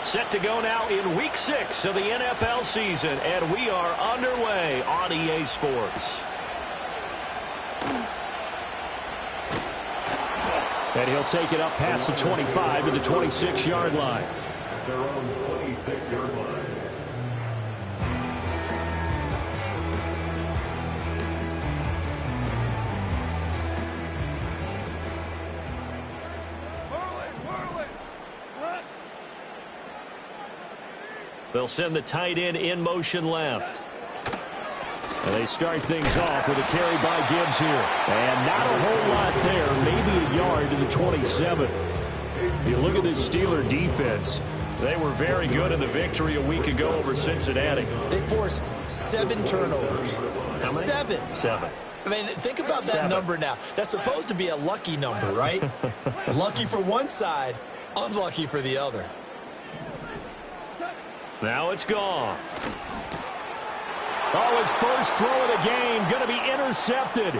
Set to go now in Week 6 of the NFL season, and we are underway on EA Sports. And he'll take it up past the 25 to the 26-yard line. Their own 26-yard line. They'll send the tight end in motion left. And they start things off with a carry by Gibbs here. And not a whole lot there, maybe a yard to the 27. You look at this Steeler defense. They were very good in the victory a week ago over Cincinnati. They forced 7 turnovers. How many? 7. 7. I mean, think about that number now. That's supposed to be a lucky number, right? Lucky for one side, unlucky for the other. Now it's gone. Oh, his first throw of the game going to be intercepted.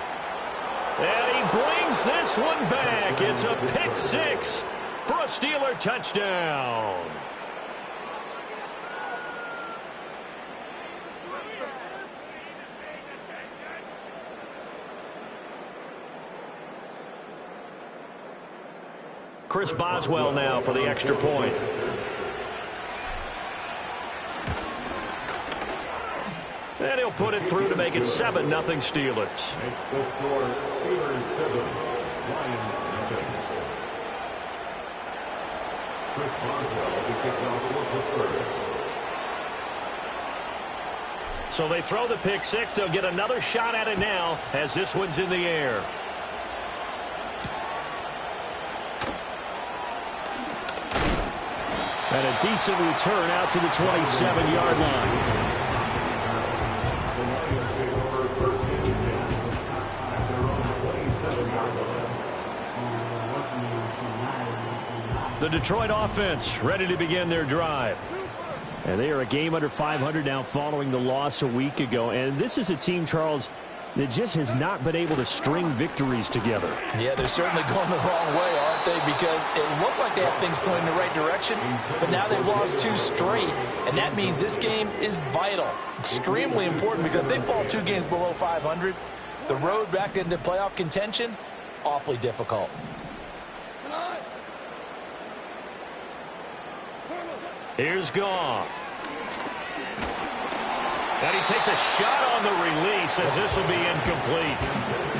And he brings this one back. It's a pick 6 for a Steeler touchdown. Chris Boswell now for the extra point. And he'll put it through to make it 7-0 Steelers. Makes the score Steelers 7, Lions nothing. Chris Boswell will be kicked off for Pittsburgh. So they throw the pick 6. They'll get another shot at it now as this one's in the air. And a decent return out to the 27-yard line. The Detroit offense ready to begin their drive. And they are a game under 500 now following the loss a week ago. And this is a team, Charles, that just has not been able to string victories together. Yeah, they're certainly going the wrong way, aren't they? Because it looked like they have things pointing in the right direction, but now they've lost 2 straight, and that means this game is vital, extremely important, because if they fall 2 games below 500, the road back into playoff contention, awfully difficult. Here's Goff. And he takes a shot on the release as this will be incomplete.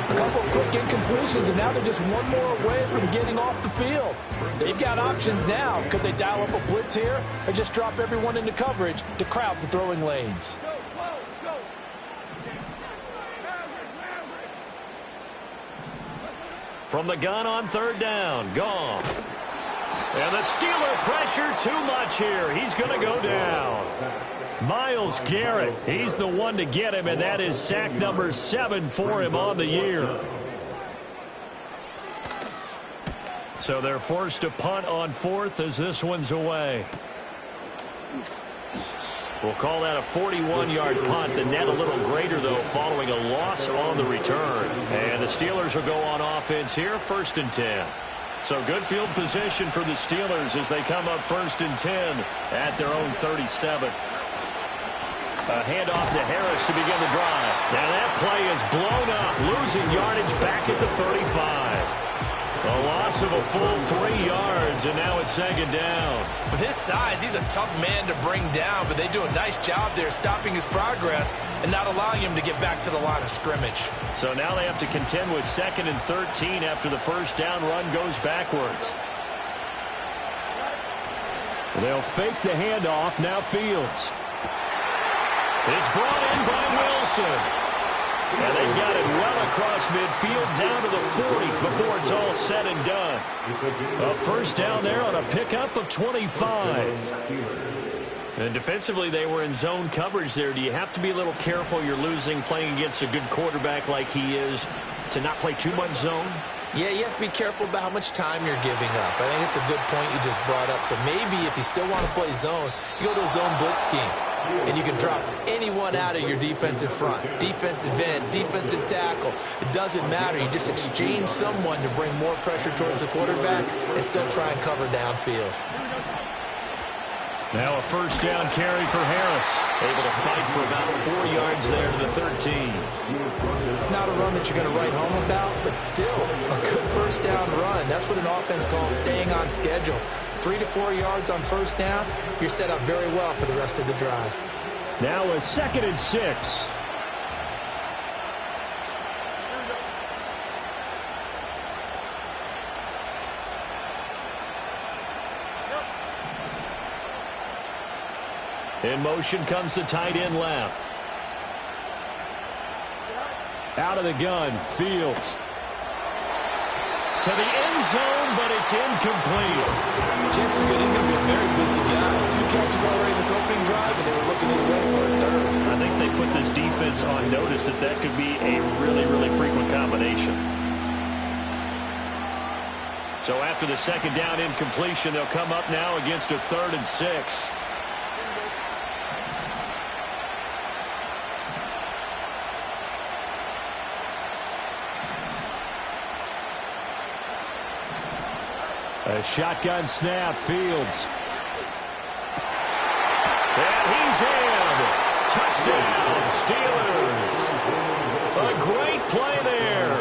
A couple of quick incompletions, and now they're just one more away from getting off the field. They've got options now. Could they dial up a blitz here or just drop everyone into coverage to crowd the throwing lanes? From the gun on 3rd down, Goff. And the Steeler pressure too much here. He's going to go down. Myles Garrett, he's the one to get him, and that is sack number 7 for him on the year. So they're forced to punt on 4th as this one's away. We'll call that a 41-yard punt. The net a little greater, though, following a loss on the return. And the Steelers will go on offense here, 1st and 10. So good field position for the Steelers as they come up 1st and 10 at their own 37. A handoff to Harris to begin the drive. Now that play is blown up, losing yardage back at the 35. A loss of a full 3 yards, and now it's 2nd down. With his size, he's a tough man to bring down, but they do a nice job there stopping his progress and not allowing him to get back to the line of scrimmage. So now they have to contend with 2nd and 13 after the first down run goes backwards. They'll fake the handoff. Now Fields. It's brought in by Wilson. And they got it well across midfield down to the 40 before it's all said and done. A first down there on a pickup of 25. And defensively, they were in zone coverage there. Do you have to be a little careful? You're losing playing against a good quarterback like he is to not play too much zone? Yeah, you have to be careful about how much time you're giving up. I think it's a good point you just brought up. So maybe if you still want to play zone, you go to a zone blitz scheme. and you can drop anyone out of your defensive front. Defensive end, defensive tackle. It doesn't matter. You just exchange someone to bring more pressure towards the quarterback and still try and cover downfield. Now a first down carry for Harris. Able to fight for about 4 yards there to the 13. Not a run that you're going to write home about, but still a good first down run. That's what an offense calls staying on schedule. 3 to 4 yards on first down, you're set up very well for the rest of the drive. Now a 2nd and 6. In motion comes the tight end left. Out of the gun, Fields. To the end zone, but it's incomplete. Chance is good. He's going to be a very busy guy. 2 catches already in this opening drive, and they were looking his way for a third. I think they put this defense on notice that could be a really, really frequent combination. So after the 2nd down incompletion, they'll come up now against a 3rd and 6. A shotgun snap, Fields. And he's in. Touchdown, Steelers. A great play there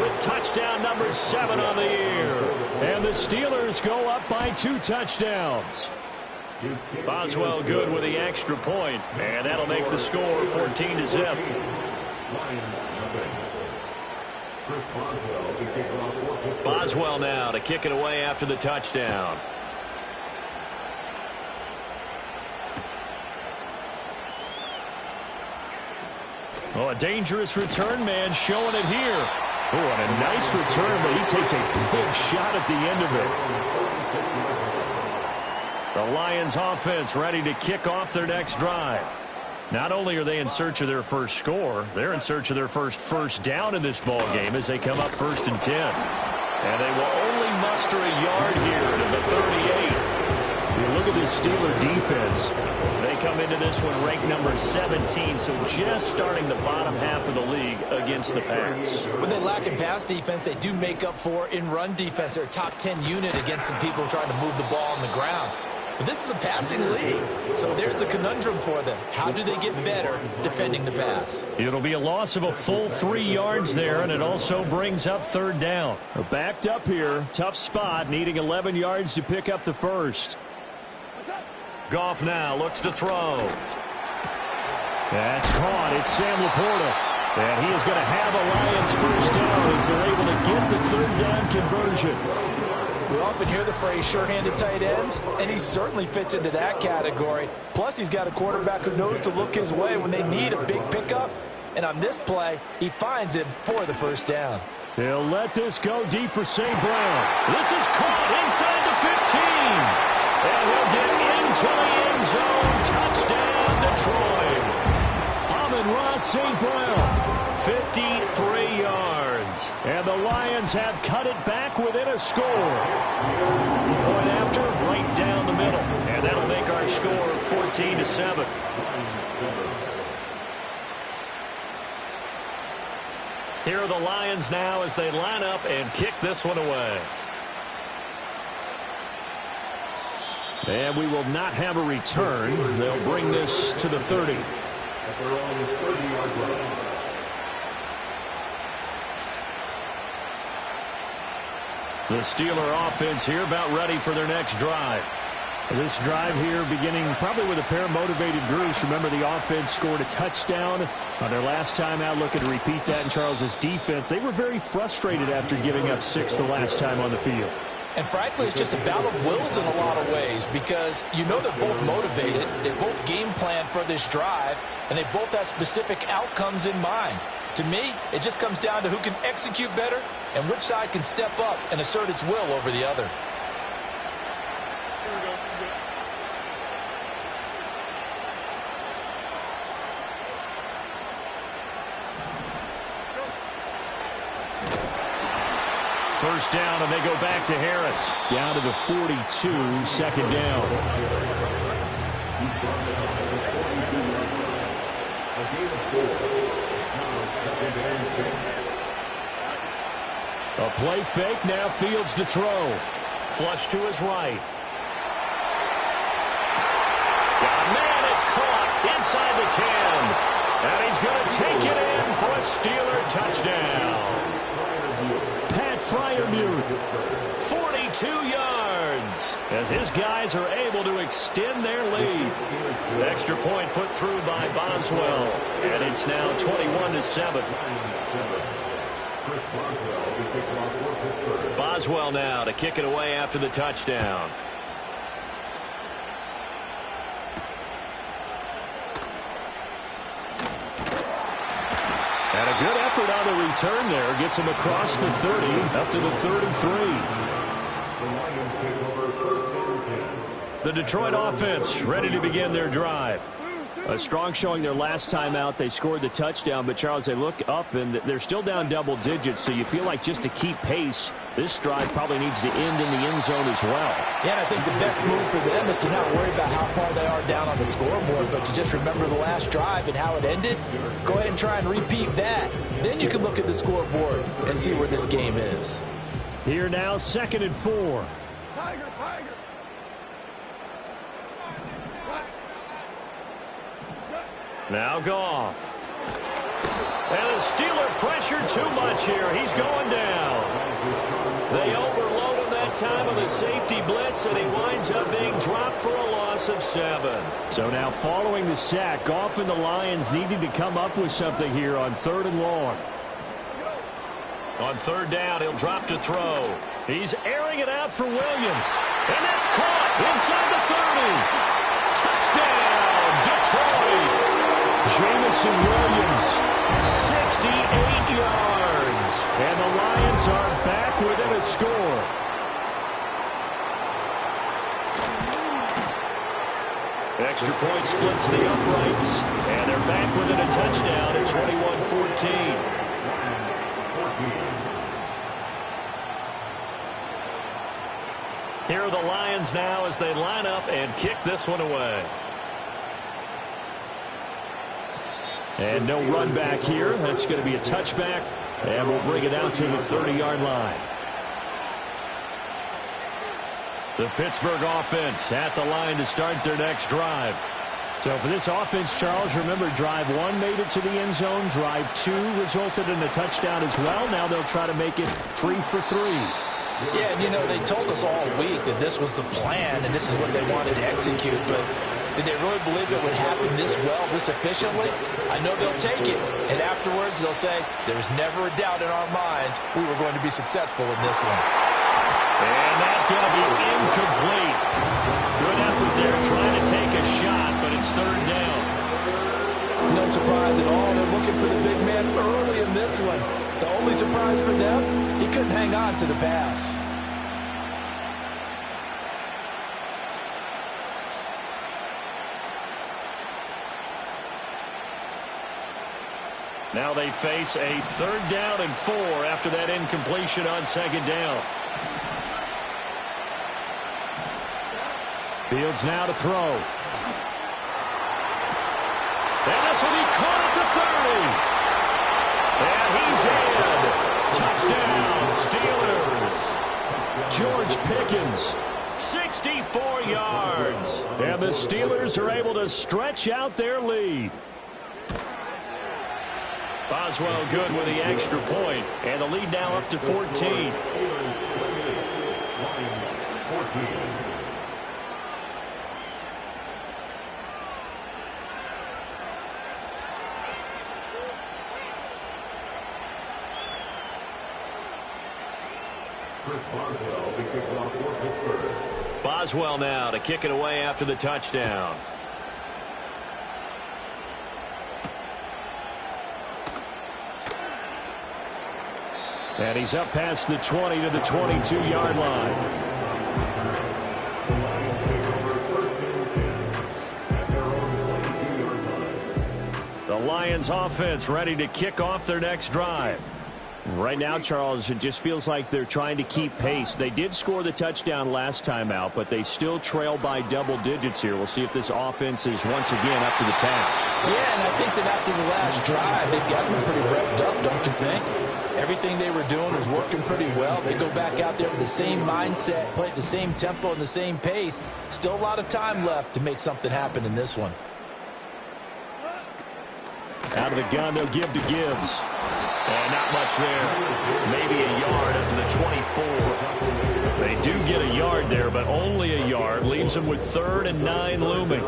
with touchdown number 7 on the year. And the Steelers go up by 2 touchdowns. Boswell good with the extra point, and that'll make the score 14-0. Boswell now to kick it away after the touchdown. Oh, a dangerous return man showing it here. Oh, and a nice return, but he takes a big shot at the end of it. The Lions offense ready to kick off their next drive. Not only are they in search of their first score, they're in search of their first down in this ball game as they come up 1st and 10. And they will only muster a yard here to the 38. You look at this Steeler defense. They come into this one ranked number 17, so just starting the bottom half of the league against the pass. When they lack in pass defense, they do make up for in run defense. They're a top 10 unit against some people trying to move the ball on the ground. But this is a passing league, so there's a conundrum for them. How do they get better defending the pass? It'll be a loss of a full 3 yards there, and it also brings up 3rd down. Backed up here, tough spot, needing 11 yards to pick up the first. Goff now looks to throw. That's caught. It's Sam Laporta. And he is going to have a Lions first down as they're able to get the 3rd down conversion. We often hear the phrase sure-handed tight ends, and he certainly fits into that category. Plus, he's got a quarterback who knows to look his way when they need a big pickup. And on this play, he finds him for the first down. They'll let this go deep for St. Brown. This is caught inside the 15. And he'll get into the end zone. Touchdown, Detroit. Amon-Ra St. Brown, 53 yards. And the Lions have cut it back within a score. Point after, right down the middle. And that'll make our score 14-7. Here are the Lions now as they line up and kick this one away. And we will not have a return. They'll bring this to the 30. At their own 30-yard line. The Steeler offense here about ready for their next drive. This drive here beginning probably with a pair of motivated groups. Remember, the offense scored a touchdown on their last time out. Looking to repeat that in Charles's defense. They were very frustrated after giving up 6 the last time on the field. And frankly, it's just a battle of wills in a lot of ways because you know they're both motivated. They both game plan for this drive, and they both have specific outcomes in mind. To me, it just comes down to who can execute better and which side can step up and assert its will over the other. First down, and they go back to Harris. Down to the 42, 2nd down. A gain of 4. It's now 2nd and 6. A play fake, now Fields to throw. Flush to his right. Man, it's caught inside the 10. And he's going to take it in for a Steeler touchdown. Pat Freiermuth, 42 yards, as his guys are able to extend their lead. Extra point put through by Boswell, and it's now 21-7. Boswell now to kick it away after the touchdown. And a good effort on the return there. Gets him across the 30, up to the 33. The Detroit offense ready to begin their drive. A strong showing their last time out. They scored the touchdown, but, Charles, they look up, and they're still down double digits, so you feel like just to keep pace, this drive probably needs to end in the end zone as well. Yeah, and I think the best move for them is to not worry about how far they are down on the scoreboard, but to just remember the last drive and how it ended. Go ahead and try and repeat that. Then you can look at the scoreboard and see where this game is. Here now, 2nd and 4. Now Goff. And the Steeler pressure too much here. He's going down. They overload him that time of the safety blitz, and he winds up being dropped for a loss of 7. So now following the sack, Goff and the Lions needing to come up with something here on 3rd and long. On 3rd down, he'll drop to throw. He's airing it out for Williams. And that's caught inside the 30. Touchdown, Detroit. Jameson Williams, 68 yards. And the Lions are back within a score. Extra point splits the uprights. And they're back within a touchdown at 21-14. Here are the Lions now as they line up and kick this one away. And no run back here. That's going to be a touchback. And we'll bring it out to the 30-yard line. The Pittsburgh offense at the line to start their next drive. So for this offense, Charles, remember drive 1 made it to the end zone. Drive 2 resulted in a touchdown as well. Now they'll try to make it 3 for 3. Yeah, and you know, they told us all week that this was the plan and this is what they wanted to execute, but did they really believe it would happen this well, this efficiently? I know they'll take it, and afterwards they'll say, there's never a doubt in our minds we were going to be successful in this one. And that's going to be incomplete. Good effort there trying to take a shot, but it's 3rd down. No surprise at all. They're looking for the big man early in this one. The only surprise for them, he couldn't hang on to the pass. Now they face a 3rd down and 4 after that incompletion on 2nd down. Fields now to throw. And this will be caught at the 30. And he's in. Touchdown, Steelers. George Pickens, 64 yards. And the Steelers are able to stretch out their lead. Boswell good with the extra point, and the lead now up to 14. Boswell now to kick it away after the touchdown. And he's up past the 20 to the 22-yard line. The Lions offense ready to kick off their next drive. Right now, Charles, it just feels like they're trying to keep pace. They did score the touchdown last time out, but they still trail by double digits here. We'll see if this offense is once again up to the task. Yeah, and I think that after the last drive, they've gotten them pretty revved up, don't you think? Everything they were doing was working pretty well. They go back out there with the same mindset, play at the same tempo and the same pace. Still a lot of time left to make something happen in this one. Out of the gun, they'll give to Gibbs. And not much there. Maybe a yard up to the 24. They do get a yard there, but only a yard. Leaves them with 3rd and 9 looming.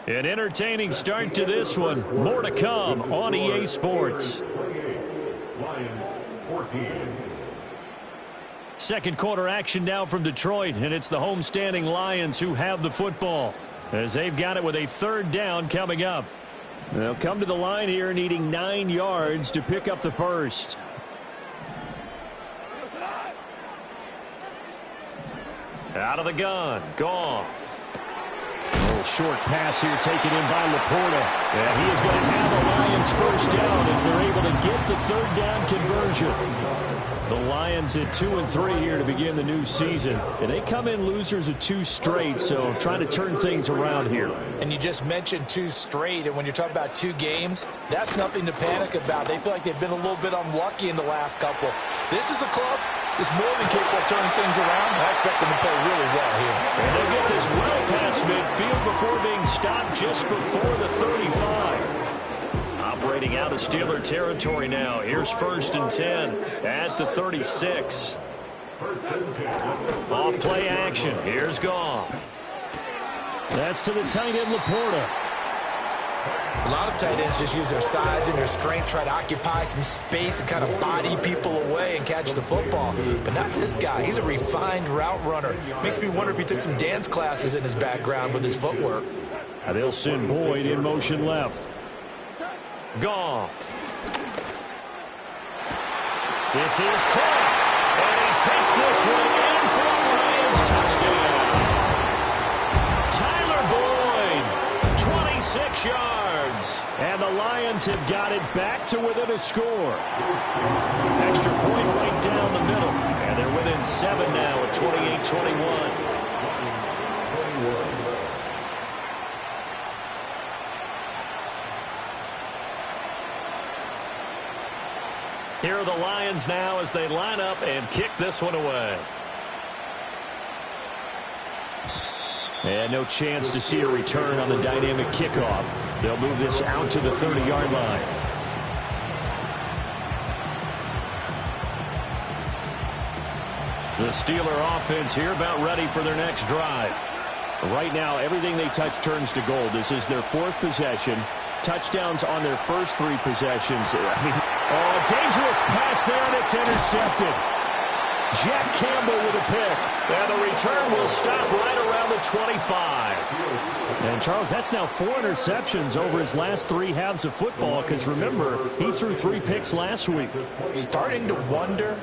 An entertaining start to this one. More to come on EA Sports. Lions 14. Second quarter action now from Detroit, and it's the homestanding Lions who have the football, as they've got it with a 3rd down coming up. They'll come to the line here needing 9 yards to pick up the first. Out of the gun, Goff. A little short pass here taken in by Laporta. And he is going to have the Lions first down as they're able to get the 3rd down conversion. The Lions at 2-3 here to begin the new season. And they come in losers of 2 straight, so trying to turn things around here. And you just mentioned 2 straight, and when you're talking about 2 games, that's nothing to panic about. They feel like they've been a little bit unlucky in the last couple. This is a club that's more than capable of turning things around. I expect them to play really well here. And they get this well past midfield before being stopped just before the 35. Operating out of Steeler territory now. Here's 1st and 10 at the 36. Off play action. Here's Goff. That's to the tight end, Laporta. A lot of tight ends just use their size and their strength, try to occupy some space and kind of body people away and catch the football. But not this guy. He's a refined route runner. Makes me wonder if he took some dance classes in his background with his footwork. Now they'll send Boyd in motion left. Goff. This is caught. And he takes this one in for a Lions touchdown. Tyler Boyd, 26 yards. And the Lions have got it back to within a score. Extra point right down the middle. And they're within 7 now at 28-21. Here are the Lions now as they line up and kick this one away. And no chance to see a return on the dynamic kickoff. They'll move this out to the 30-yard line. The Steeler offense here about ready for their next drive. Right now, everything they touch turns to gold. This is their 4th possession. Touchdowns on their first 3 possessions. Oh, dangerous pass there, and it's intercepted. Jack Campbell with a pick. And the return will stop right around the 25. And, Charles, that's now 4 interceptions over his last 3 halves of football, because, remember, he threw 3 picks last week. Starting to wonder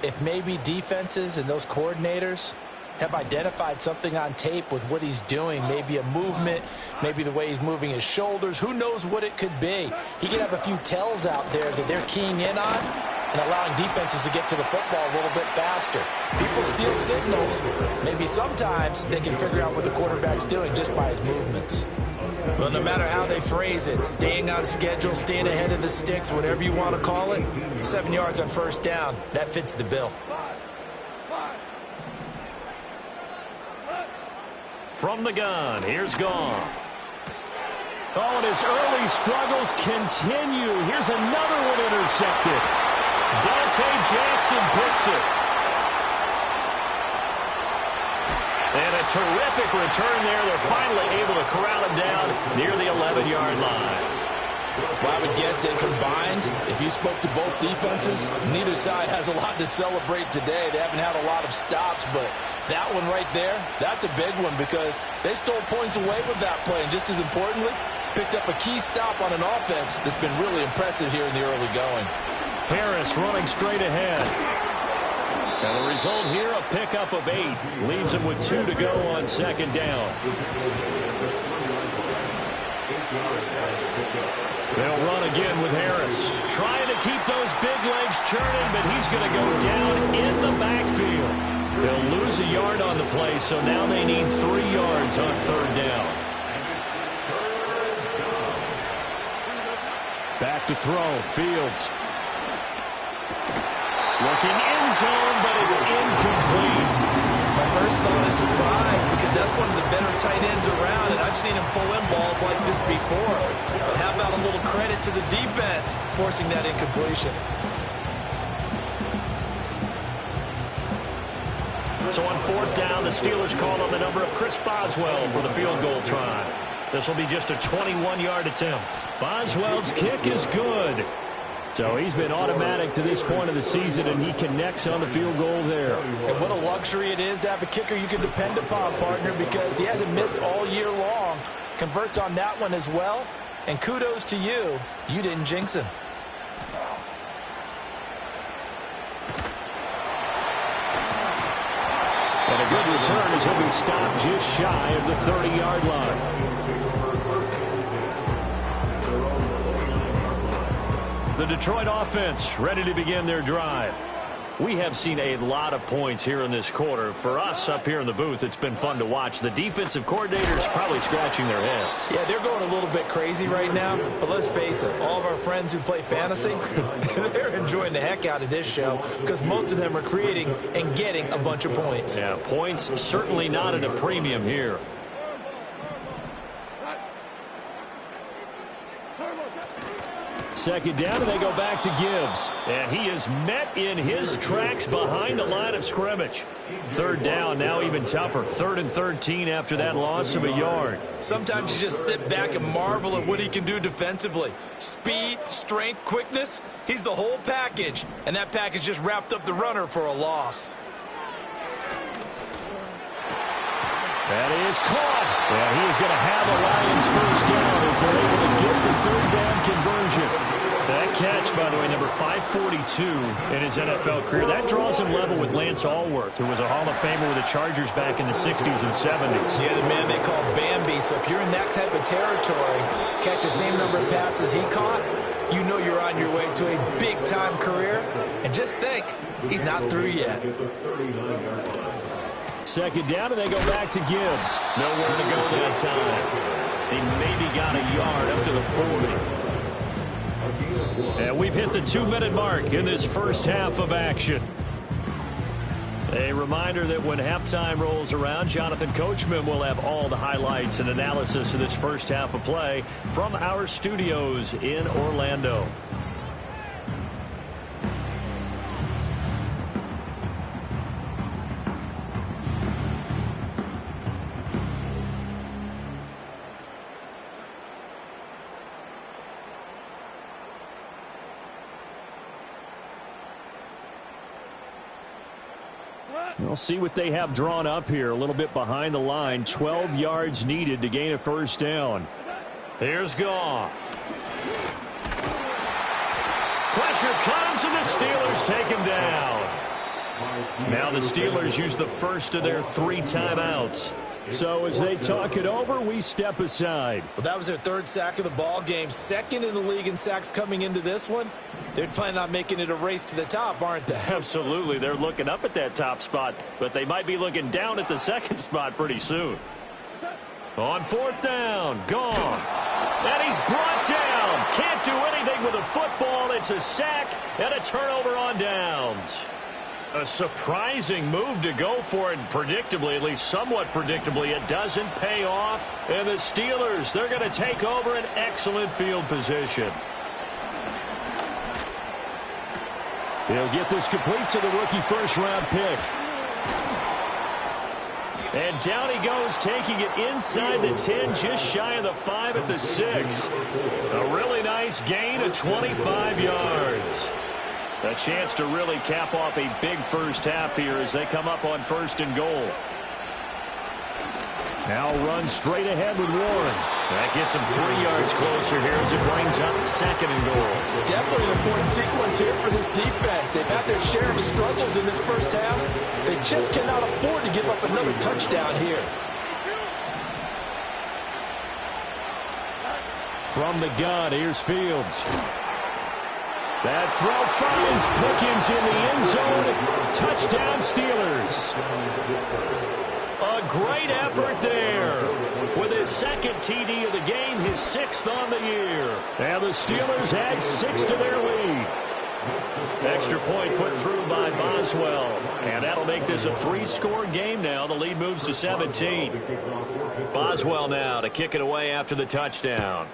if maybe defenses and those coordinators have identified something on tape with what he's doing. Maybe a movement, maybe the way he's moving his shoulders. Who knows what it could be? He could have a few tells out there that they're keying in on and allowing defenses to get to the football a little bit faster. People steal signals. Maybe sometimes they can figure out what the quarterback's doing just by his movements. Well, no matter how they phrase it, staying on schedule, staying ahead of the sticks, whatever you want to call it, 7 yards on first down, that fits the bill. From the gun, here's Goff. Oh, and his early struggles continue. Here's another one intercepted. Dante Jackson picks it. And a terrific return there. They're finally able to corral him down near the 11-yard line. Well, I would guess that combined, if you spoke to both defenses, neither side has a lot to celebrate today. They haven't had a lot of stops, but that one right there, that's a big one because they stole points away with that play. And just as importantly, picked up a key stop on an offense that's been really impressive here in the early going. Harris running straight ahead. And the result here, a pickup of 8. Leaves him with 2 to go on second down. They'll run again with Harris. Trying to keep those big legs churning, but he's going to go down in the backfield. They'll lose a yard on the play, so now they need 3 yards on 3rd down. Back to throw. Fields. Looking end zone, but it's incomplete. My first thought is surprise because that's one of the better tight ends around, and I've seen him pull in balls like this before. But how about a little credit to the defense forcing that incompletion? So on 4th down, the Steelers called on the number of Chris Boswell for the field goal try. This will be just a 21-yard attempt. Boswell's kick is good. So he's been automatic to this point of the season, and he connects on the field goal there. And what a luxury it is to have a kicker you can depend upon, partner, because he hasn't missed all year long. Converts on that one as well. And kudos to you. You didn't jinx him. And a good return as he'll be stopped just shy of the 30-yard line. The Detroit offense ready to begin their drive. We have seen a lot of points here in this quarter. For us up here in the booth, it's been fun to watch. The defensive coordinators probably scratching their heads. Yeah, they're going a little bit crazy right now. But let's face it, all of our friends who play fantasy, they're enjoying the heck out of this show because most of them are creating and getting a bunch of points. Yeah, points certainly not at a premium here. Second down, and they go back to Gibbs. And he is met in his tracks behind the line of scrimmage. 3rd down, now even tougher. 3rd and 13 after that loss of a yard. Sometimes you just sit back and marvel at what he can do defensively. Speed, strength, quickness, he's the whole package. And that package just wrapped up the runner for a loss. That is caught. And he is going to have a Lions first down as they're able to get the 3rd down conversion. That catch, by the way, number 542 in his NFL career. That draws him level with Lance Allworth, who was a Hall of Famer with the Chargers back in the 60s and 70s. Yeah, the man they call Bambi. So if you're in that type of territory, catch the same number of passes he caught, you know you're on your way to a big-time career. And just think, he's not through yet. Second down, and they go back to Gibbs. Nowhere to go that time. He maybe got a yard up to the 40. And we've hit the 2-minute mark in this first half of action. A reminder that when halftime rolls around, Jonathan Coachman will have all the highlights and analysis of this first half of play from our studios in Orlando. We'll see what they have drawn up here. A little bit behind the line. 12 yards needed to gain a first down. Here's Goff. Pressure comes, and the Steelers take him down. Now the Steelers use the first of their 3 timeouts. So as they talk it over, we step aside. Well, that was their 3rd sack of the ball game. 2nd in the league in sacks coming into this one. They're planning on making it a race to the top, aren't they? Absolutely. They're looking up at that top spot, but they might be looking down at the 2nd spot pretty soon. On 4th down, Goff. And he's brought down. Can't do anything with a football. It's a sack and a turnover on downs. A surprising move to go for it, and predictably, at least somewhat predictably, it doesn't pay off. And the Steelers, they're going to take over an excellent field position. He'll get this complete to the rookie first-round pick. And down he goes, taking it inside the 10, just shy of the 5 at the 6. A really nice gain of 25 yards. A chance to really cap off a big first half here as they come up on 1st and goal. Now run straight ahead with Warren. That gets him 3 yards closer here as it brings up 2nd and goal. Definitely an important sequence here for this defense. They've had their share of struggles in this first half. They just cannot afford to give up another touchdown here. From the gun, here's Fields. That throw finds Pickens in the end zone. Touchdown, Steelers. A great effort there. With his second TD of the game, his 6th on the year. And the Steelers add 6 to their lead. Extra point put through by Boswell. And that'll make this a 3-score game now. The lead moves to 17. Boswell now to kick it away after the touchdown.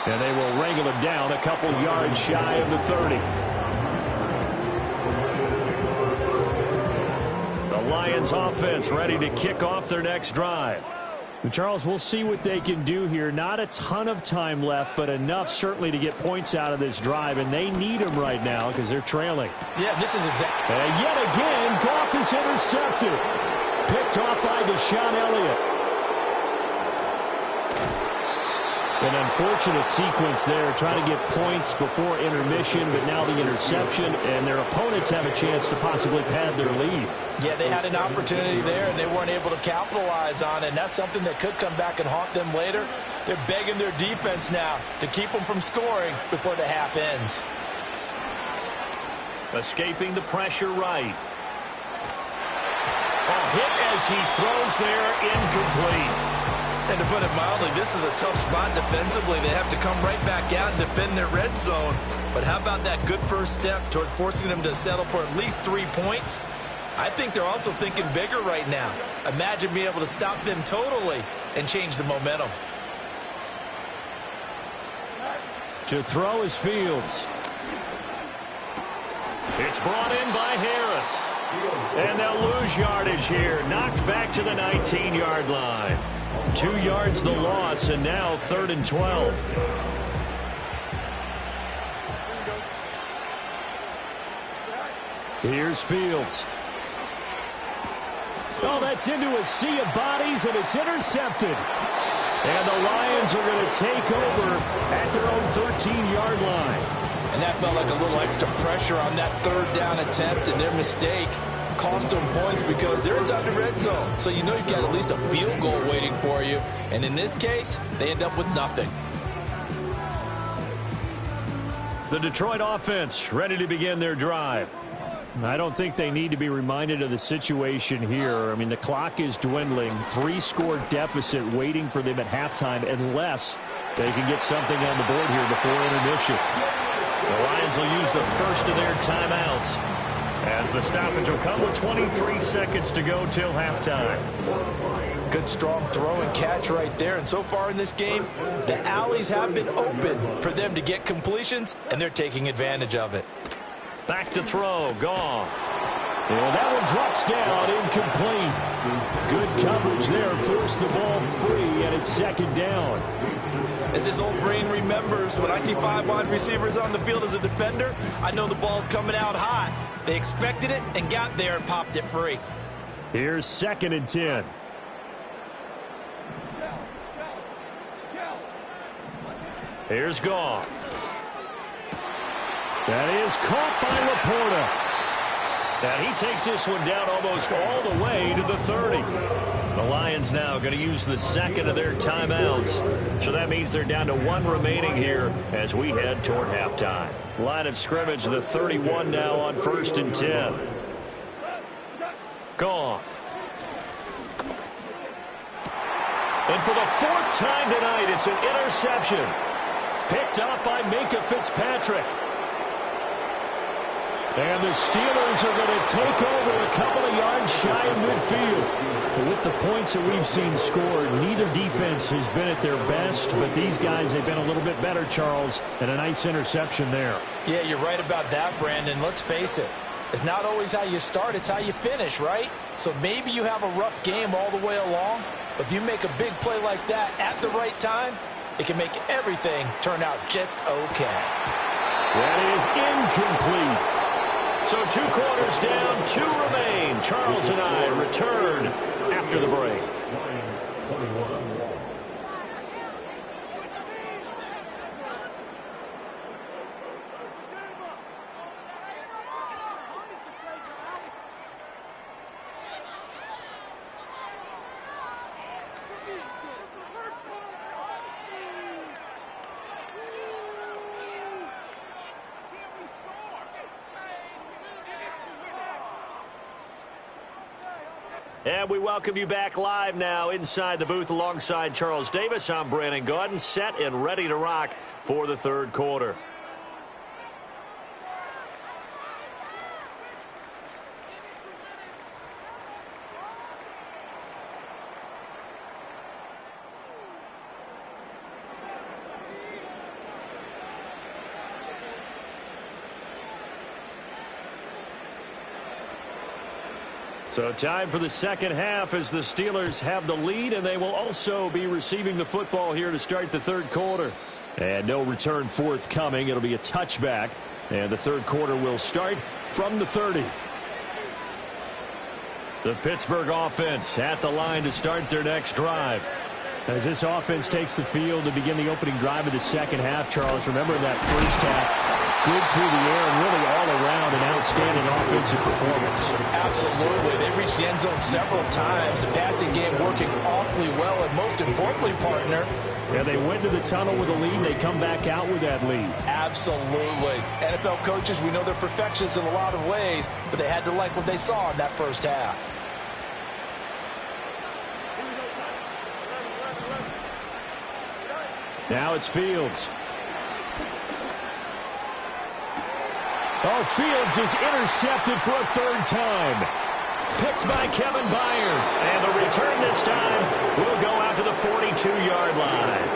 And they will wrangle him down a couple yards shy of the 30. The Lions offense ready to kick off their next drive. And Charles, we'll see what they can do here. Not a ton of time left, but enough certainly to get points out of this drive. And they need them right now because they're trailing. Yeah, this is exactly. And yet again, Goff is intercepted. Picked off by Deshaun Elliott. An unfortunate sequence there, trying to get points before intermission, but now the interception, and their opponents have a chance to possibly pad their lead. Yeah, they had an opportunity there, and they weren't able to capitalize on it, and that's something that could come back and haunt them later. They're begging their defense now to keep them from scoring before the half ends. Escaping the pressure right. A hit as he throws there, incomplete. And to put it mildly, this is a tough spot defensively. They have to come right back out and defend their red zone. But how about that good first step towards forcing them to settle for at least 3 points? I think they're also thinking bigger right now. Imagine being able to stop them totally and change the momentum. To throw is Fields. It's brought in by Harris. And they'll lose yardage here. Knocked back to the 19-yard line. 2 yards the loss, and now 3rd and 12. Here's Fields. Oh, that's into a sea of bodies, and it's intercepted. And the Lions are going to take over at their own 13-yard line. And that felt like a little extra pressure on that 3rd down attempt, and their mistake cost them points because they're inside the red zone. So you know you've got at least a field goal waiting for you. And in this case, they end up with nothing. The Detroit offense ready to begin their drive. I don't think they need to be reminded of the situation here. I mean, the clock is dwindling. 3-score deficit waiting for them at halftime unless they can get something on the board here before intermission. The Lions will use the first of their timeouts, as the stoppage will come with 23 seconds to go till halftime. Good strong throw and catch right there. And so far in this game, the alleys have been open for them to get completions, and they're taking advantage of it. Back to throw, Goff. And that one drops down, incomplete. Good coverage there, forced the ball free, and it's 2nd down. As his old brain remembers, when I see 5 wide receivers on the field as a defender, I know the ball's coming out hot. They expected it and got there and popped it free. Here's 2nd and 10. Here's Goff. That is caught by Laporta. And he takes this one down almost all the way to the 30. The Lions now going to use the 2nd of their timeouts. So that means they're down to 1 remaining here as we head toward halftime. Line of scrimmage, the 31 now on 1st and 10. Goff. And for the 4th time tonight, it's an interception. Picked up by Minkah Fitzpatrick. And the Steelers are going to take over a couple of yards shy of midfield. But with the points that we've seen scored, neither defense has been at their best, but these guys have been a little bit better, Charles, and a nice interception there. Yeah, you're right about that, Brandon. Let's face it. It's not always how you start, it's how you finish, right? So maybe you have a rough game all the way along, but if you make a big play like that at the right time, it can make everything turn out just okay. That is incomplete. So 2 quarters down, 2 remain. Charles and I return after the break. And we welcome you back live now inside the booth alongside Charles Davis. I'm Brandon Gaudin, set and ready to rock for the third quarter. So time for the second half as the Steelers have the lead, and they will also be receiving the football here to start the third quarter. And no return forthcoming. It'll be a touchback, and the third quarter will start from the 30. The Pittsburgh offense at the line to start their next drive. As this offense takes the field to begin the opening drive of the second half, Charles, remember in that first half, good through the air and really all around an outstanding offensive performance. Absolutely. They reached the end zone several times. The passing game working awfully well, and most importantly, partner, yeah, they went to the tunnel with a lead. They come back out with that lead. Absolutely. NFL coaches, we know they're perfectionists in a lot of ways, but they had to like what they saw in that first half. Now it's Fields. Oh, Fields is intercepted for a third time. Picked by Kevin Byard. And the return this time will go out to the 42-yard line.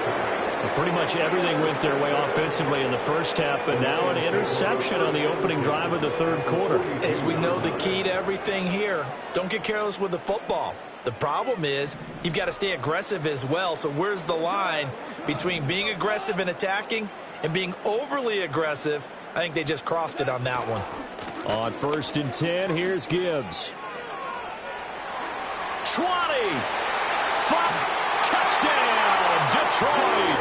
Well, pretty much everything went their way offensively in the first half, but now an interception on the opening drive of the third quarter. As we know, the key to everything here, don't get careless with the football. The problem is you've got to stay aggressive as well. So where's the line between being aggressive and attacking and being overly aggressive? I think they just crossed it on that one. On 1st and 10, here's Gibbs. 20. Touchdown, Detroit.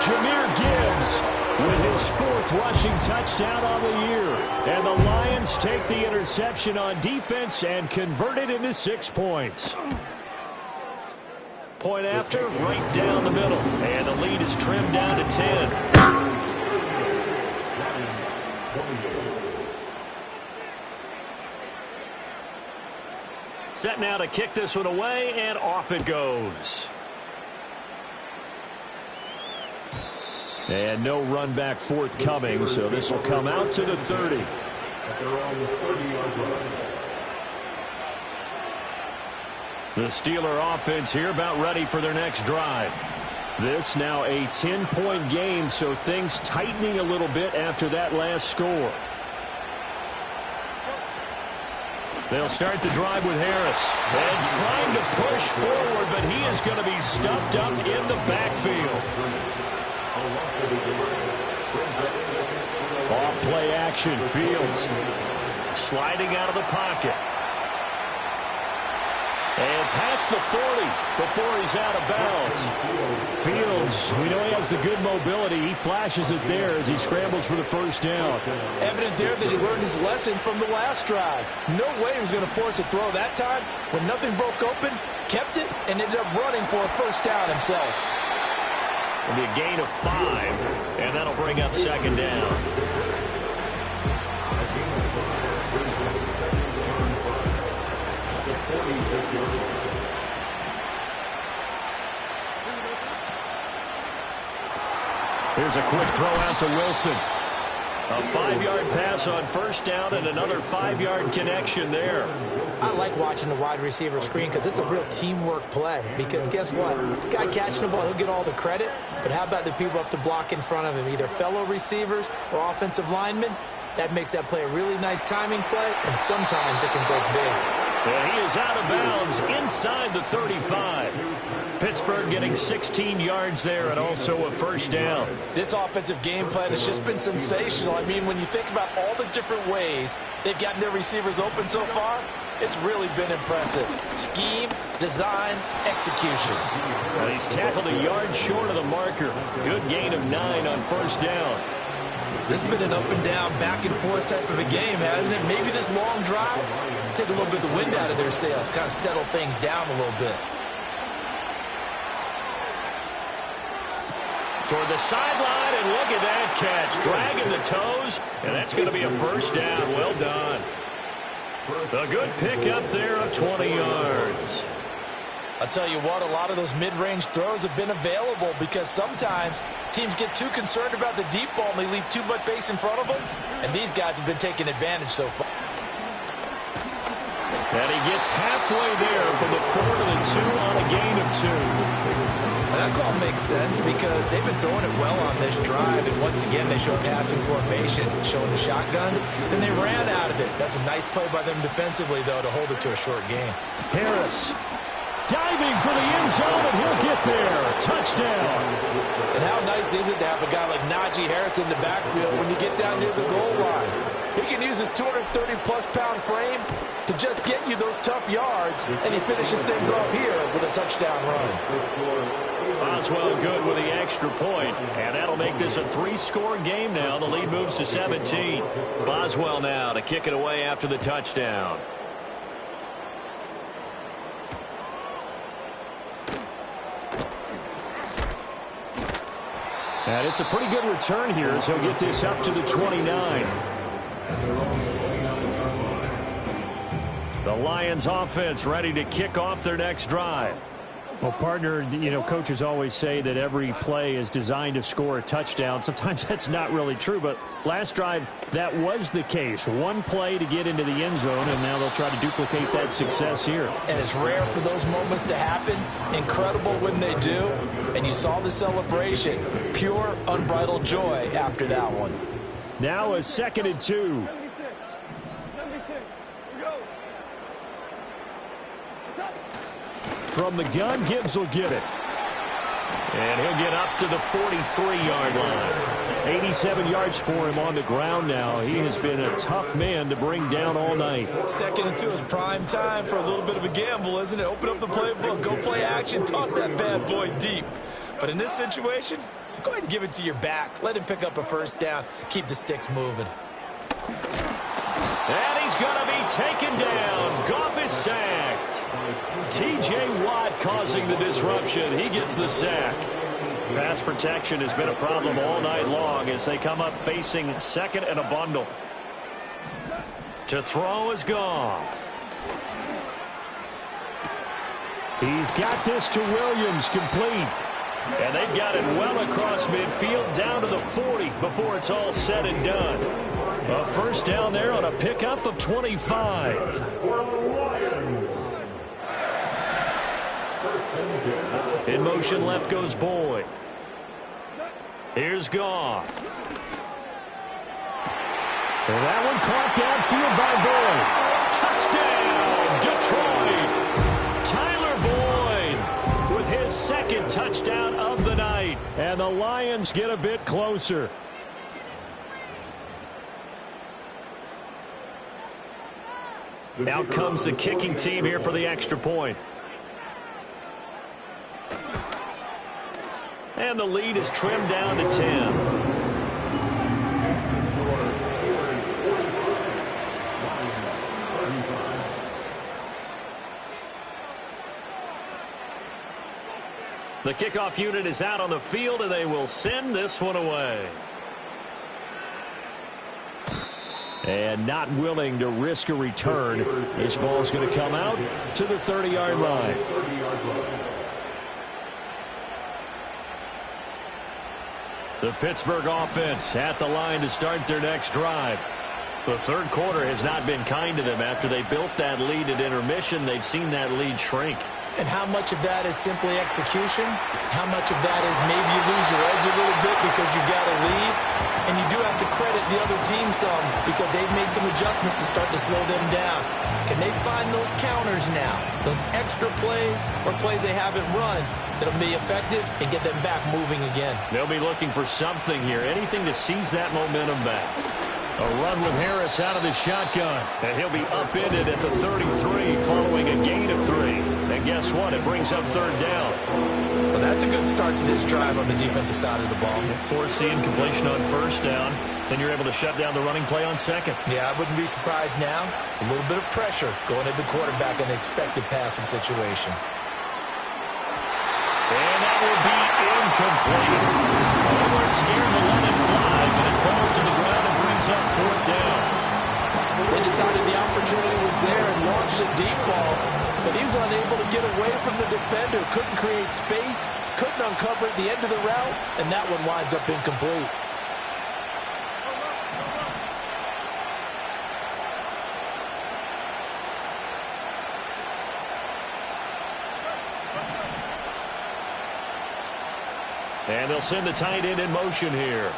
Jahmyr Gibbs with his 4th rushing touchdown on the year. And the Lions take the interception on defense and convert it into 6 points. Point after, right down the middle. And the lead is trimmed down to 10. Set now to kick this one away, and off it goes. And no run back forthcoming, so this will come out to the 30. The Steeler offense here about ready for their next drive. This now a 10-point game, so things tightening a little bit after that last score. They'll start the drive with Harris. And trying to push forward, but he is going to be stuffed up in the backfield. Off play action, Fields. Sliding out of the pocket. And past the 40 before he's out of bounds. Fields, we know he has the good mobility. He flashes it there as he scrambles for the first down. Evident there that he learned his lesson from the last drive. No way he was going to force a throw that time. When nothing broke open, kept it, and ended up running for a first down himself. It'll be a gain of 5, and that'll bring up second down. Here's a quick throw out to Wilson. A 5-yard pass on first down and another 5-yard connection there. I like watching the wide receiver screen because it's a real teamwork play. Because guess what? The guy catching the ball, he'll get all the credit. But how about the people up to block in front of him, either fellow receivers or offensive linemen? That makes that play a really nice timing play, and sometimes it can break big. And he is out of bounds inside the 35. Pittsburgh getting 16 yards there and also a first down. This offensive game plan has just been sensational. I mean, when you think about all the different ways they've gotten their receivers open so far, it's really been impressive. Scheme, design, execution. Well, he's tackled a yard short of the marker. Good gain of 9 on first down. This has been an up and down, back and forth type of a game, hasn't it? Maybe this long drive take a little bit of the wind out of their sails, kind of settle things down a little bit. Toward the sideline, and look at that catch. Dragging the toes, and that's going to be a first down. Well done. A good pickup there of 20 yards. I'll tell you what, a lot of those mid-range throws have been available because sometimes teams get too concerned about the deep ball and they leave too much space in front of them, and these guys have been taking advantage so far. And he gets halfway there from the 4 to the 2 on a gain of 2. That call makes sense because they've been throwing it well on this drive, and once again they show passing formation, showing the shotgun, then they ran out of it. That's a nice play by them defensively, though, to hold it to a short game. Harris diving for the end zone, and he'll get there. Touchdown. And how nice is it to have a guy like Najee Harris in the backfield when you get down near the goal line? He can use his 230-plus pound frame to just get you those tough yards, and he finishes things off here with a touchdown run. Boswell good with the extra point, and that'll make this a 3-score game now. The lead moves to 17. Boswell now to kick it away after the touchdown. And it's a pretty good return here as he'll get this up to the 29. The Lions offense ready to kick off their next drive. Well, partner, you know, coaches always say that every play is designed to score a touchdown. Sometimes that's not really true, but last drive, that was the case. One play to get into the end zone, and now they'll try to duplicate that success here. And it's rare for those moments to happen. Incredible when they do. And you saw the celebration. Pure, unbridled joy after that one. Now a 2nd and 2. From the gun, Gibbs will get it. And he'll get up to the 43-yard line. 87 yards for him on the ground now. He has been a tough man to bring down all night. 2nd and 2 is prime time for a little bit of a gamble, isn't it? Open up the playbook, go play action, toss that bad boy deep. But in this situation, go ahead and give it to your back. Let him pick up a first down. Keep the sticks moving. And he's going to be taken down. Goff is sacked. T.J. Watt causing the disruption. He gets the sack. Pass protection has been a problem all night long as they come up facing 2nd and a bundle. To throw is Goff. He's got this to Williams, complete. And they've got it well across midfield down to the 40 before it's all said and done. A first down there on a pickup of 25. In motion left goes Boyd. Here's Goff. And that one caught downfield by Boyd. Touchdown, Detroit. Tyler Boyd with his 2nd touchdown of the night. And the Lions get a bit closer. Out comes the kicking team here for the extra point. And the lead is trimmed down to 10. The kickoff unit is out on the field, and they will send this one away. And not willing to risk a return. This ball's going to come out to the 30-yard line. The Pittsburgh offense at the line to start their next drive. The third quarter has not been kind to them. After they built that lead at intermission, they've seen that lead shrink. And how much of that is simply execution? How much of that is maybe you lose your edge a little bit because you got a lead? And you do have to credit the other team some because they've made some adjustments to start to slow them down. Can they find those counters now, those extra plays or plays they haven't run that'll be effective and get them back moving again? They'll be looking for something here, anything to seize that momentum back. A run with Harris out of the shotgun. And he'll be upended at the 33 following a gain of 3. And guess what? It brings up 3rd down. Well, that's a good start to this drive on the defensive side of the ball. Foreseeing completion on 1st down. Then you're able to shut down the running play on 2nd. Yeah, I wouldn't be surprised now. A little bit of pressure going at the quarterback in the expected passing situation. And that will be incomplete. They weren't scared to let it fly, but it falls to the ground and brings up 4th down. They decided the opportunity was there and launched a deep ball, but he was unable to get away from the defender, couldn't create space, couldn't uncover at the end of the route, and that one winds up incomplete. And they'll send the tight end in motion here.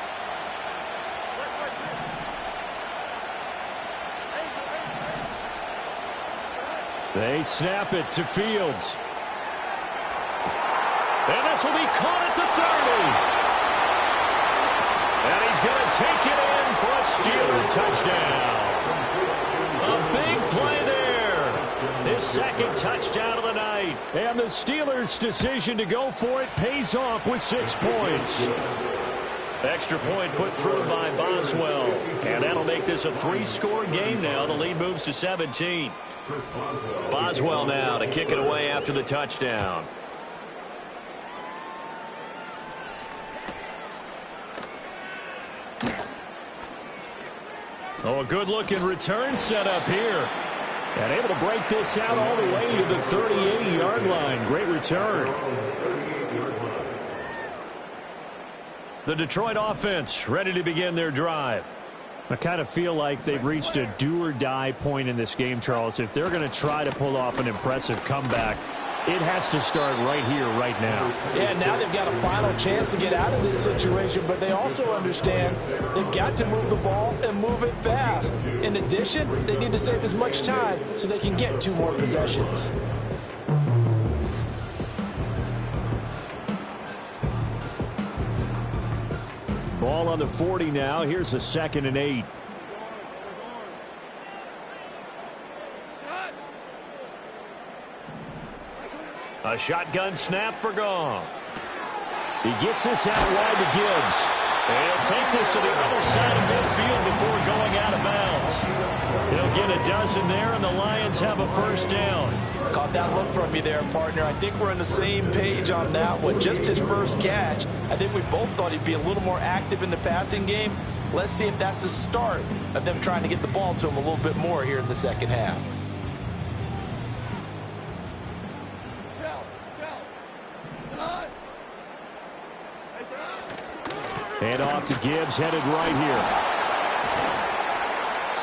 They snap it to Fields. And this will be caught at the 30. And he's going to take it in for a Steeler touchdown. A big play there. His second touchdown of the night. And the Steelers' decision to go for it pays off with 6 points. Extra point put through by Boswell. And that'll make this a 3-score game now. The lead moves to 17. Boswell now to kick it away after the touchdown. Oh, a good-looking return set up here. And able to break this out all the way to the 38-yard line. Great return. The Detroit offense ready to begin their drive. I kind of feel like they've reached a do-or-die point in this game, Charles. If they're going to try to pull off an impressive comeback, it has to start right here, right now. Yeah, now they've got a final chance to get out of this situation, but they also understand they've got to move the ball and move it fast. In addition, they need to save as much time so they can get 2 more possessions. Ball on the 40 now. Here's a 2nd and 8. A shotgun snap for Goff. He gets this out wide to Gibbs. And he'll take this to the other side of midfield before going out of bounds. He'll get a dozen there, and the Lions have a first down. Caught that look from you there, partner. I think we're on the same page on that one. Just his first catch. I think we both thought he'd be a little more active in the passing game. Let's see if that's the start of them trying to get the ball to him a little bit more here in the second half. And off to Gibbs, headed right here.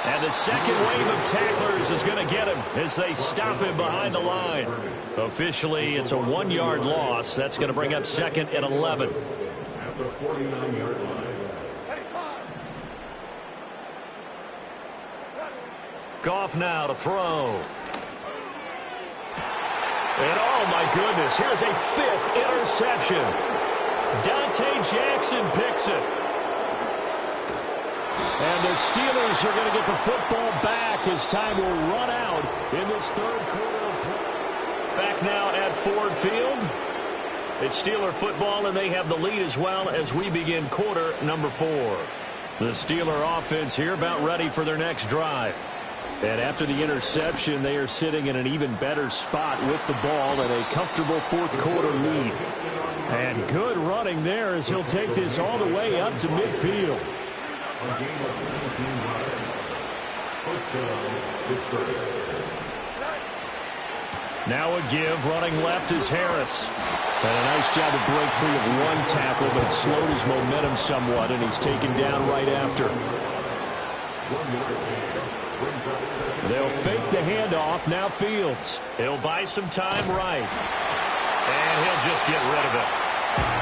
And the second wave of tacklers is going to get him as they stop him behind the line. Officially, it's a 1-yard loss. That's going to bring up 2nd and 11. At the 49-yard line. Goff now to throw. And oh my goodness, here's a 5th interception. Dante Jackson picks it. And the Steelers are going to get the football back as time will run out in this 3rd quarter of play. Back now at Ford Field. It's Steeler football, and they have the lead as well as we begin quarter number 4. The Steeler offense here about ready for their next drive. And after the interception, they are sitting in an even better spot with the ball and a comfortable 4th quarter lead. And good running there as he'll take this all the way up to midfield. Now a give, running left is Harris. And a nice job to break free of 1 tackle, but slowed his momentum somewhat, and he's taken down right after. They'll fake the handoff, now Fields. He'll buy some time right. And he'll just get rid of it.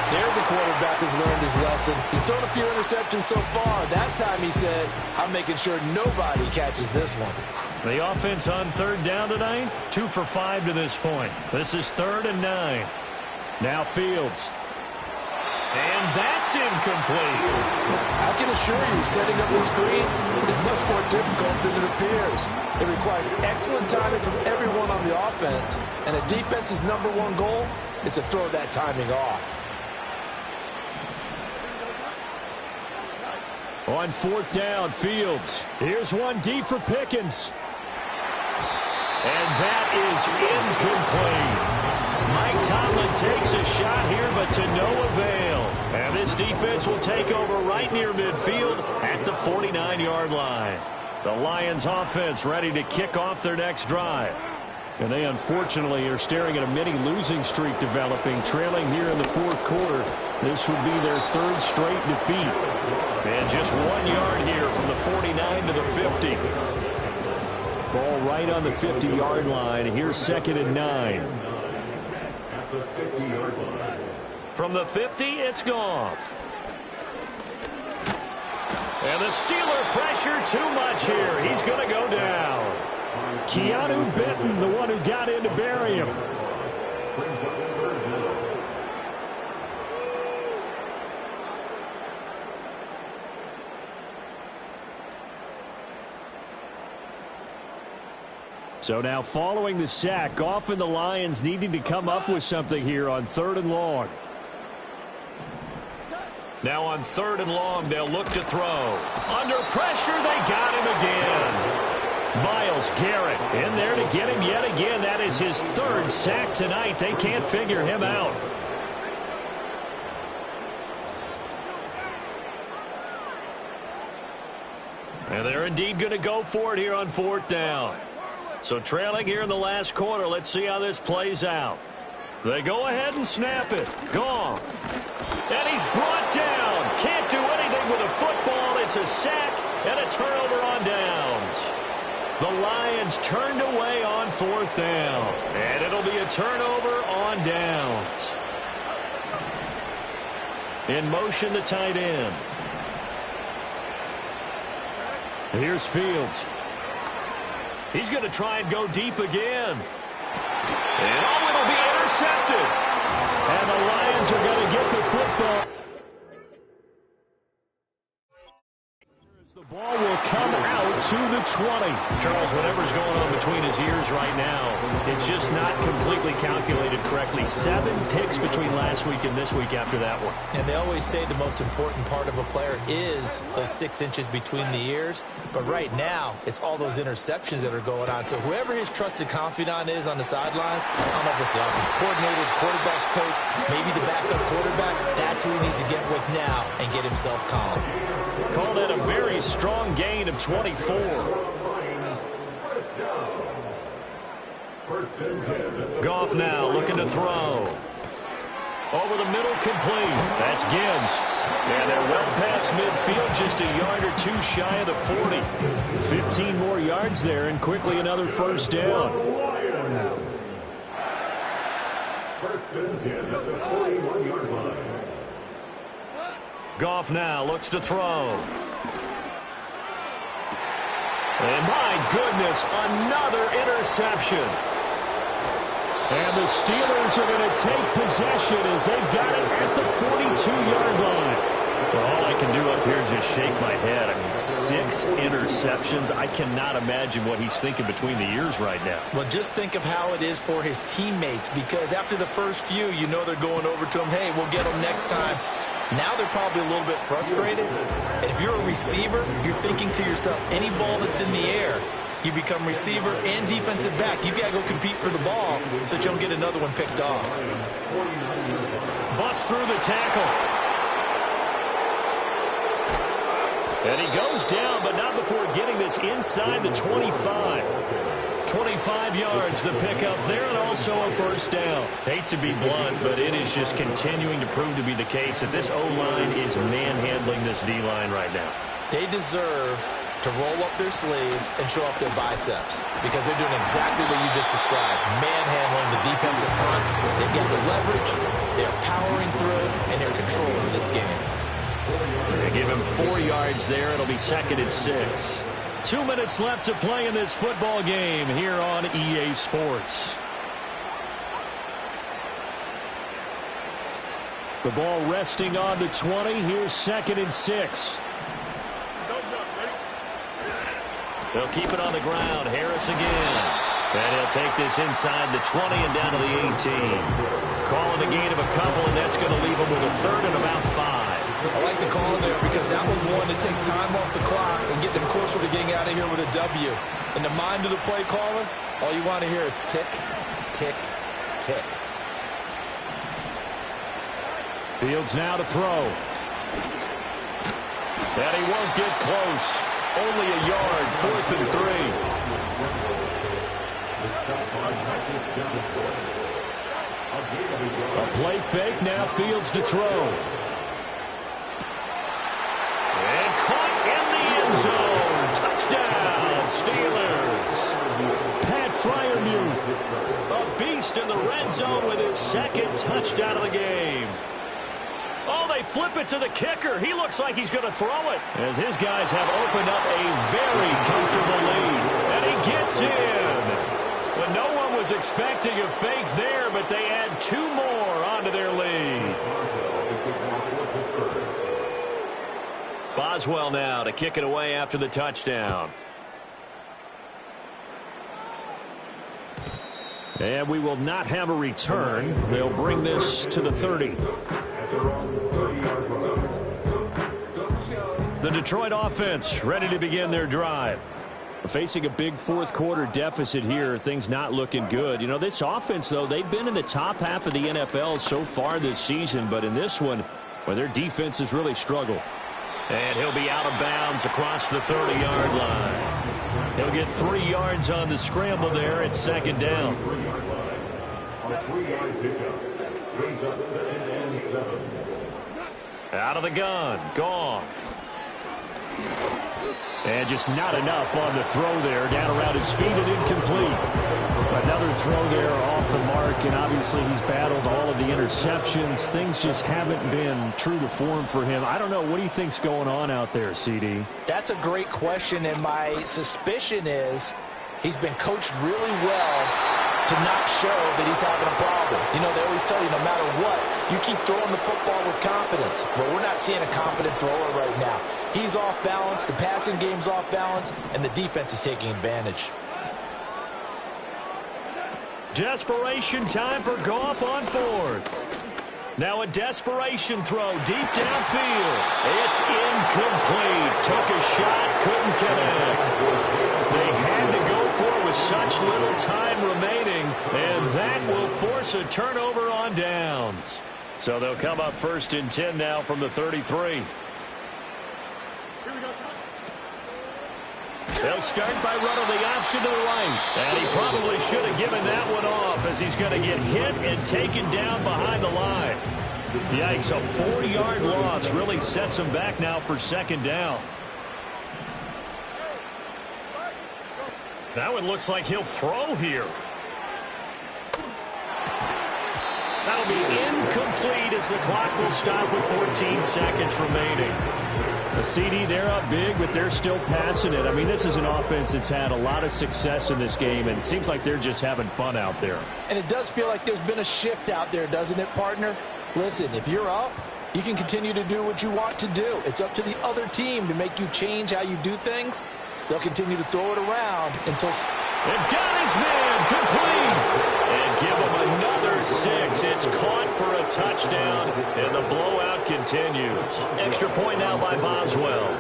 There's a quarterback who's learned his lesson. He's thrown a few interceptions so far. That time he said, I'm making sure nobody catches this one. The offense on 3rd down tonight, 2 for 5 to this point. This is 3rd and 9. Now Fields. And that's incomplete. I can assure you, setting up a screen is much more difficult than it appears. It requires excellent timing from everyone on the offense, and a defense's #1 goal is to throw that timing off. On 4th down, Fields. Here's one deep for Pickens. And that is incomplete. Mike Tomlin takes a shot here, but to no avail. And this defense will take over right near midfield at the 49-yard line. The Lions offense ready to kick off their next drive. And they unfortunately are staring at a mini losing streak developing, trailing here in the fourth quarter. This would be their third straight defeat. And just 1 yard here from the 49 to the 50. Ball right on the 50-yard line. Here's 2nd and 9. At the 50-yard line. From the 50, it's Goff. And the Steeler pressure too much here. He's going to go down. Keanu Benton, the one who got in to bury him. So now following the sack, Goff and the Lions needing to come up with something here on 3rd and long. Now on 3rd and long, they'll look to throw. Under pressure, they got him again. Myles Garrett in there to get him yet again. That is his 3rd sack tonight. They can't figure him out. And they're indeed going to go for it here on 4th down. So trailing here in the last quarter, let's see how this plays out. They go ahead and snap it. Goff. And he's brought down. Can't do anything with a football. It's a sack and a turnover on downs. The Lions turned away on 4th down. And it'll be a turnover on downs. In motion, the tight end. Here's Fields. He's going to try and go deep again. And oh, it'll be intercepted. And the Lions are going to get the football. The ball will come out to the 20. Charles, whatever's going on between his ears right now, it's just not completely calculated correctly. 7 picks between last week and this week after that one. And they always say the most important part of a player is those 6 inches between the ears. But right now, it's all those interceptions that are going on. So whoever his trusted confidant is on the sidelines, I don't know if it's the offense coordinator, the quarterback's coach, maybe the backup quarterback, that's who he needs to get with now and get himself calm. Called that a very strong gain of 24. Goff now looking to throw. Over the middle, complete. That's Gibbs. And they're well past midfield, just a yard or 2 shy of the 40. 15 more yards there, and quickly another 1st down. First and 10 at the 41-yard line. Goff now looks to throw. And my goodness, another interception. And the Steelers are going to take possession as they've got it at the 42-yard line. Well, all I can do up here is just shake my head. I mean, 6 interceptions. I cannot imagine what he's thinking between the ears right now. Well, just think of how it is for his teammates, because after the first few, you know they're going over to him, hey, we'll get him next time. Now they're probably a little bit frustrated. And if you're a receiver, you're thinking to yourself, any ball that's in the air, you become receiver and defensive back. You got to go compete for the ball so that you don't get another one picked off. Bust through the tackle. And he goes down, but not before getting this inside the 25. 25 yards, the pickup there, and also a 1st down. Hate to be blunt, but it is just continuing to prove to be the case that this O-line is manhandling this D-line right now. They deserve to roll up their sleeves and show up their biceps, because they're doing exactly what you just described, manhandling the defensive front. They've got the leverage, they're powering through, and they're controlling this game. They give him 4 yards there. It'll be 2nd and 6. 2 minutes left to play in this football game here on EA Sports. The ball resting on the 20. Here's 2nd and 6. They'll keep it on the ground. Harris again. And he'll take this inside the 20 and down to the 18. Calling a gain of a couple, and that's going to leave him with a 3rd and about 5. I like the call there because that was one to take time off the clock and get them closer to getting out of here with a W. In the mind of the play caller, all you want to hear is tick, tick, tick. Fields now to throw. And he won't get close. Only a yard, 4th and 3. A play fake, now Fields to throw. And caught in the end zone. Touchdown, Steelers. Pat Freiermuth, A beast in the red zone with his 2nd touchdown of the game. Oh, they flip it to the kicker. He looks like he's going to throw it, as his guys have opened up a very comfortable lead. And he gets in. When no one was expecting a fake there, but they add 2 more onto their lead. Boswell now to kick it away after the touchdown. and we will not have a return. They'll bring this to the 30. The Detroit offense ready to begin their drive. Facing a big fourth quarter deficit here, things not looking good. You know, this offense, though, they've been in the top half of the NFL so far this season, but in this one, well, their defense has really struggled. And he'll be out of bounds across the 30-yard line. He'll get 3 yards on the scramble there at second down. Out of the gun, Goff. And just not enough on the throw there. Down around his feet and incomplete. Another throw there off the mark, and obviously he's battled all of the interceptions. Things just haven't been true to form for him. I don't know. What do you think's going on out there, CD? That's a great question, and my suspicion is he's been coached really well to not show that he's having a problem. You know, they always tell you no matter what, you keep throwing the football with confidence. Well, we're not seeing a confident thrower right now. He's off balance, the passing game's off balance, and the defense is taking advantage. Desperation time for Goff on fourth. Now a desperation throw deep downfield. It's incomplete. Took a shot, couldn't connect. They had to go for it with such little time remaining, and that will force a turnover on downs. So they'll come up 1st and 10 now from the 33. They'll start by running the option to the right. And he probably should have given that one off, as he's going to get hit and taken down behind the line. Yikes, a 4-yard loss really sets him back now for second down. That one looks like he'll throw here. That'll be incomplete as the clock will stop with 14 seconds remaining. The CD, they're up big, but they're still passing it. I mean, this is an offense that's had a lot of success in this game, and it seems like they're just having fun out there. And it does feel like there's been a shift out there, doesn't it, partner? Listen, if you're up, you can continue to do what you want to do. It's up to the other team to make you change how you do things. They'll continue to throw it around until... They've got his man complete. And give him another 6. It's caught for a touchdown, and the blowout continues. Extra point now by Boswell.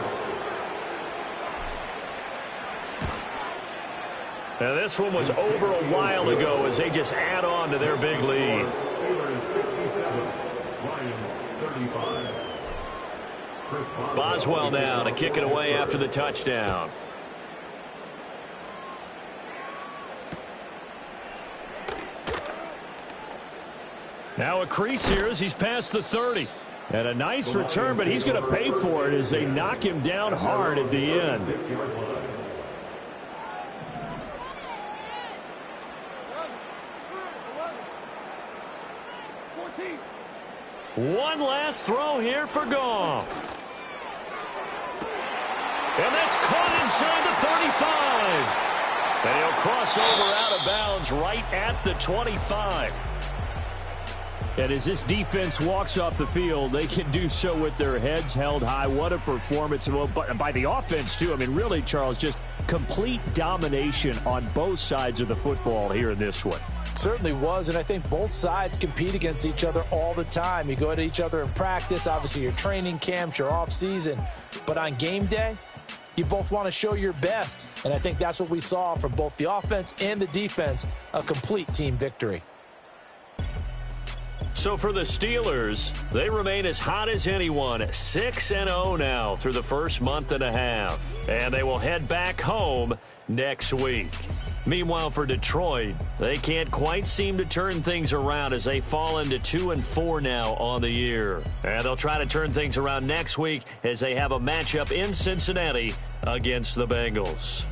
Now this one was over a while ago as they just add on to their big lead. Boswell now to kick it away after the touchdown. Now a crease here as he's past the 30. And a nice return, but he's going to pay for it as they knock him down hard at the end. One last throw here for Goff. And that's caught inside the 35. And he'll cross over out of bounds right at the 25. And as this defense walks off the field, they can do so with their heads held high. What a performance by the offense, too. I mean, really, Charles, just complete domination on both sides of the football here in this one. Certainly was, and I think both sides compete against each other all the time. You go at each other in practice, obviously your training camps, your off-season. But on game day, you both want to show your best. And I think that's what we saw from both the offense and the defense, a complete team victory. So for the Steelers, they remain as hot as anyone, 6-0 now through the first month and a half. And they will head back home next week. Meanwhile, for Detroit, they can't quite seem to turn things around as they fall into 2-4 now on the year. And they'll try to turn things around next week as they have a matchup in Cincinnati against the Bengals.